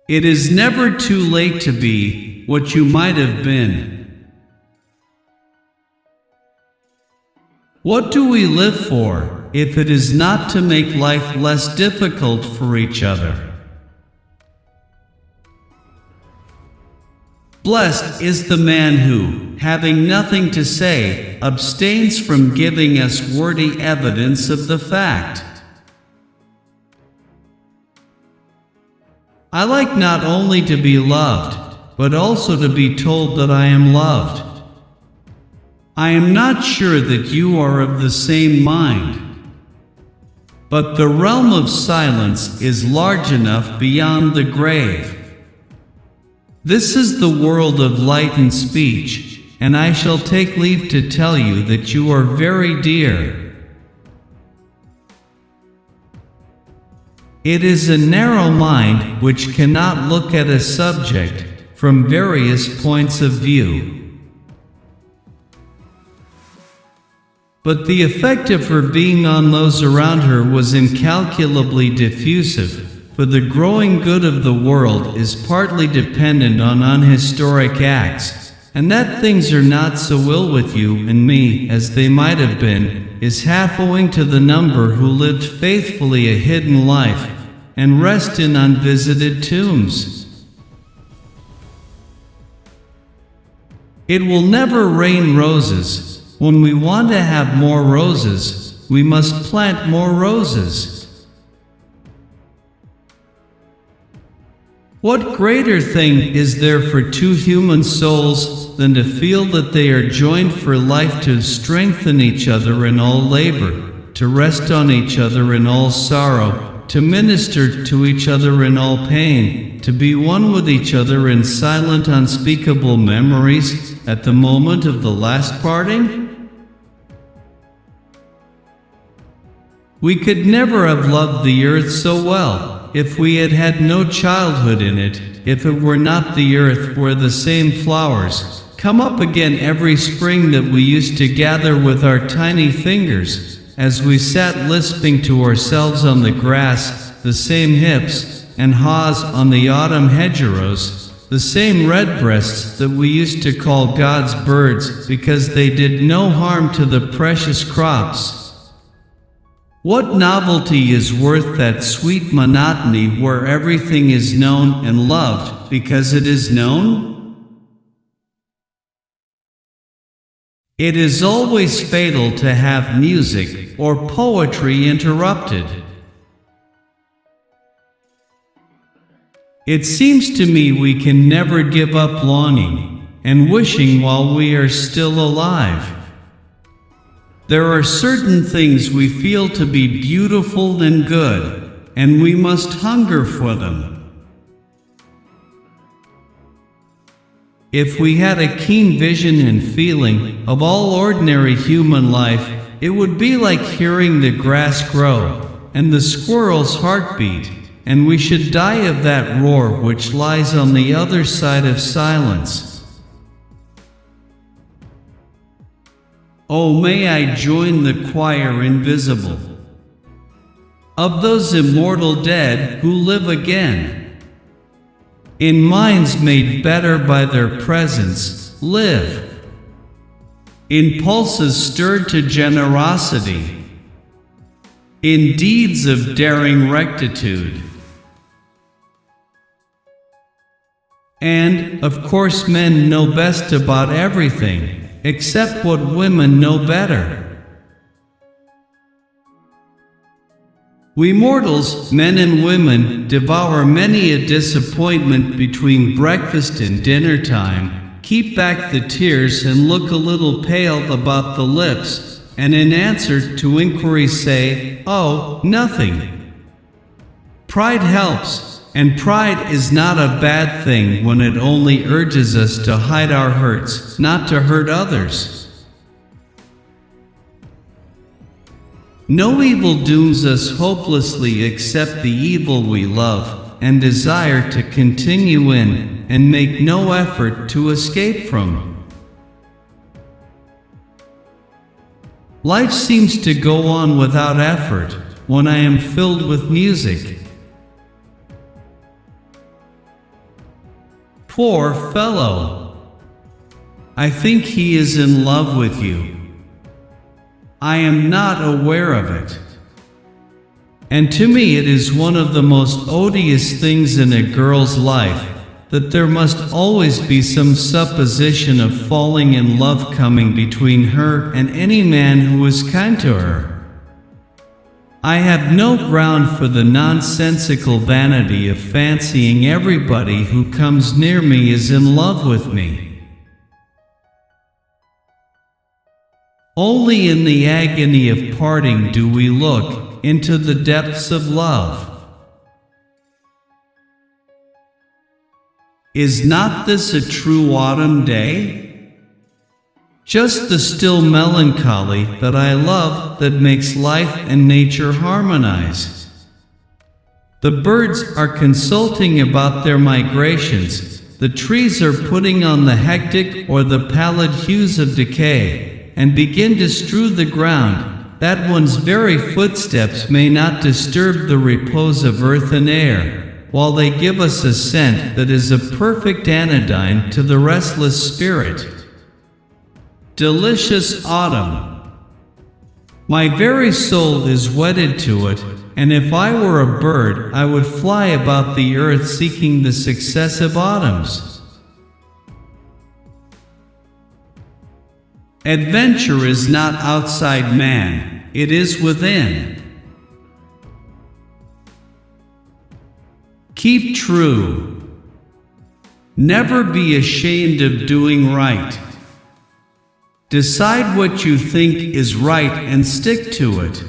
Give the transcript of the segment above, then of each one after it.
It is never too late to be what you might have been. What do we live for, if it is not to make life less difficult for each other? Blessed is the man who, having nothing to say, abstains from giving us wordy evidence of the fact. I like not only to be loved, but also to be told that I am loved. I am not sure that you are of the same mind. But the realm of silence is large enough beyond the grave. This is the world of light and speech, and I shall take leave to tell you that you are very dear. It is a narrow mind which cannot look at a subject from various points of view. But the effect of her being on those around her was incalculably diffusive, for the growing good of the world is partly dependent on unhistoric acts, and that things are not so ill with you and me as they might have been, is half owing to the number who lived faithfully a hidden life, and rest in unvisited tombs. It will never rain roses. When we want to have more roses, we must plant more roses. What greater thing is there for two human souls than to feel that they are joined for life, to strengthen each other in all labor, to rest on each other in all sorrow, to minister to each other in all pain, to be one with each other in silent unspeakable memories at the moment of the last parting? We could never have loved the earth so well, if we had had no childhood in it, if it were not the earth where the same flowers come up again every spring that we used to gather with our tiny fingers, as we sat lisping to ourselves on the grass, the same hips and haws on the autumn hedgerows, the same redbreasts that we used to call God's birds because they did no harm to the precious crops. What novelty is worth that sweet monotony where everything is known and loved because it is known? It is always fatal to have music or poetry interrupted. It seems to me we can never give up longing and wishing while we are still alive. There are certain things we feel to be beautiful and good, and we must hunger for them. If we had a keen vision and feeling of all ordinary human life, it would be like hearing the grass grow and the squirrel's heartbeat, and we should die of that roar which lies on the other side of silence. Oh, may I join the choir invisible of those immortal dead who live again, in minds made better by their presence, live, in pulses stirred to generosity, in deeds of daring rectitude. And, of course, men know best about everything, except what women know better. We mortals, men and women, devour many a disappointment between breakfast and dinner time, keep back the tears and look a little pale about the lips, and in answer to inquiry say, "Oh, nothing." Pride helps, and pride is not a bad thing when it only urges us to hide our hurts, not to hurt others. No evil dooms us hopelessly except the evil we love and desire to continue in and make no effort to escape from. Life seems to go on without effort when I am filled with music. Poor fellow. I think he is in love with you. I am not aware of it. And to me it is one of the most odious things in a girl's life, that there must always be some supposition of falling in love coming between her and any man who is kind to her. I have no ground for the nonsensical vanity of fancying everybody who comes near me is in love with me. Only in the agony of parting do we look into the depths of love. Is not this a true autumn day? Just the still melancholy that I love that makes life and nature harmonize. The birds are consulting about their migrations, the trees are putting on the hectic or the pallid hues of decay, and begin to strew the ground, that one's very footsteps may not disturb the repose of earth and air, while they give us a scent that is a perfect anodyne to the restless spirit. Delicious autumn. My very soul is wedded to it, and if I were a bird, I would fly about the earth seeking the successive autumns. Adventure is not outside man, it is within. Keep true. Never be ashamed of doing right. Decide what you think is right and stick to it.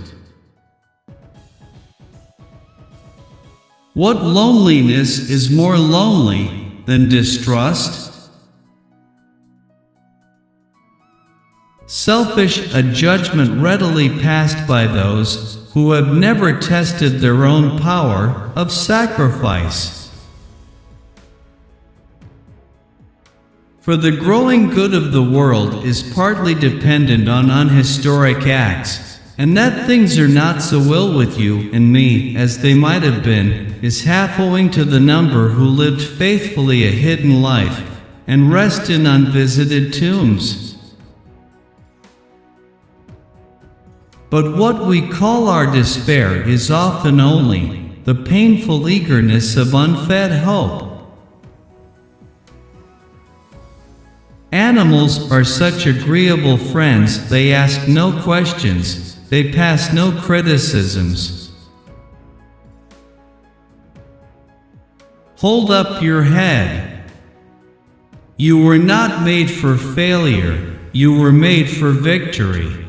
What loneliness is more lonely than distrust? Selfish, a judgment readily passed by those who have never tested their own power of sacrifice. For the growing good of the world is partly dependent on unhistoric acts, and that things are not so ill with you and me as they might have been, is half owing to the number who lived faithfully a hidden life, and rest in unvisited tombs. But what we call our despair is often only the painful eagerness of unfed hope. Animals are such agreeable friends, they ask no questions, they pass no criticisms. Hold up your head. You were not made for failure, you were made for victory.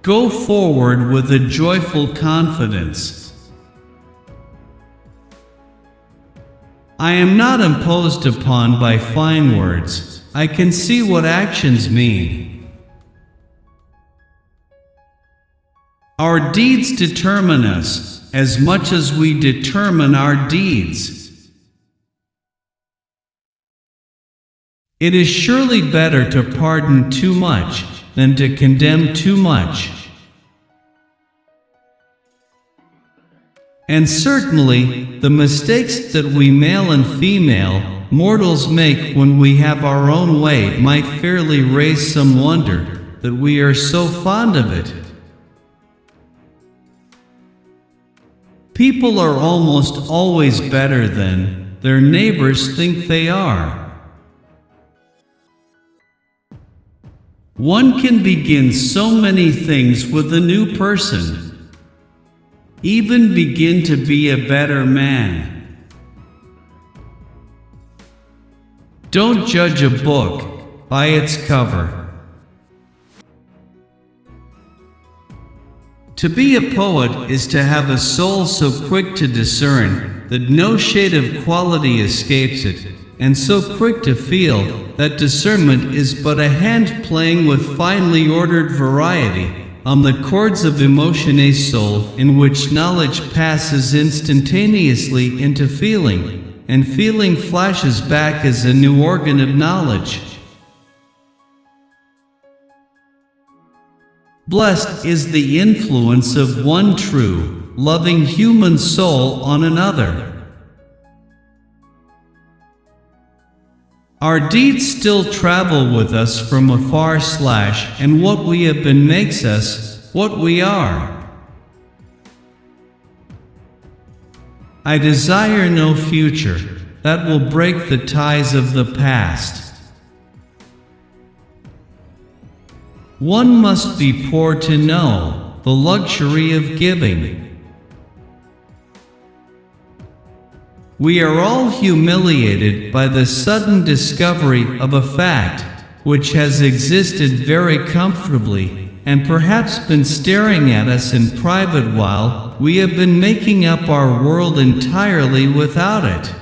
Go forward with a joyful confidence. I am not imposed upon by fine words, I can see what actions mean. Our deeds determine us, as much as we determine our deeds. It is surely better to pardon too much than to condemn too much. And certainly, the mistakes that we male and female mortals make when we have our own way might fairly raise some wonder that we are so fond of it. People are almost always better than their neighbors think they are. One can begin so many things with a new person. Even begin to be a better man. Don't judge a book by its cover. To be a poet is to have a soul so quick to discern that no shade of quality escapes it, and so quick to feel that discernment is but a hand playing with finely ordered variety on the chords of emotione's soul, in which knowledge passes instantaneously into feeling, and feeling flashes back as a new organ of knowledge. Blessed is the influence of one true, loving human soul on another. Our deeds still travel with us from afar and what we have been makes us what we are. I desire no future that will break the ties of the past. One must be poor to know the luxury of giving. We are all humiliated by the sudden discovery of a fact which has existed very comfortably and perhaps been staring at us in private while we have been making up our world entirely without it.